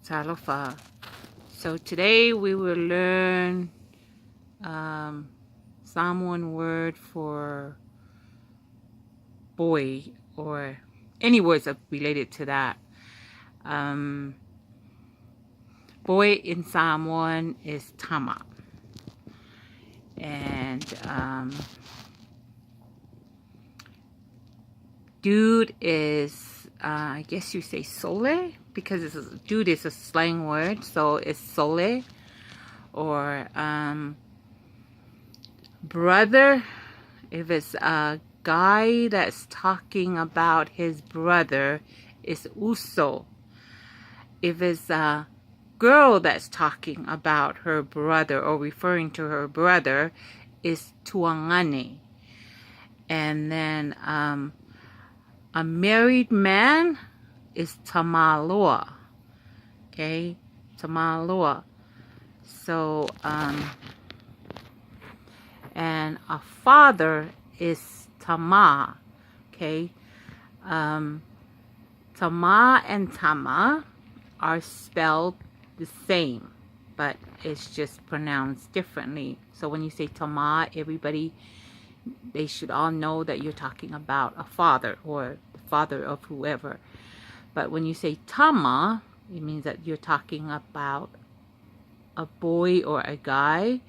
Talofa. So today we will learn Samoan word for boy, or any words related to that. Boy in Samoan is tama, and dude is I guess you say sole, because dude is a slang word, so it's sole. Or brother, if it's a guy that's talking about his brother, is uso. If it's a girl that's talking about her brother or referring to her brother, is tuangane. And then a married man is tamaloa. Okay, tamaloa. So and a father is tama. Okay, tama and tama are spelled the same, but it's just pronounced differently. So when you say tama, they should all know that you're talking about a father or the father of whoever. But when you say tama, it means that you're talking about a boy or a guy.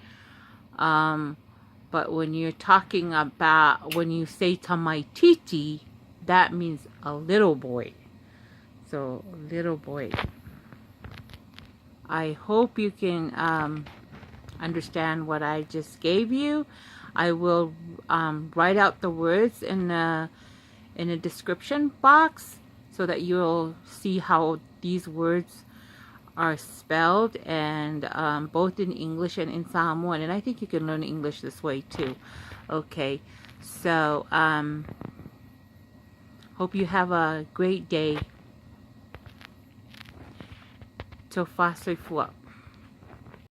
But when you're talking about, when you say tamaititi, that means a little boy. So little boy. I hope you can understand what I just gave you. I will write out the words in the description box so that you'll see how these words are spelled, and both in English and in Samoan. And I think you can learn English this way too. Okay, so hope you have a great day. Tofa Soifua.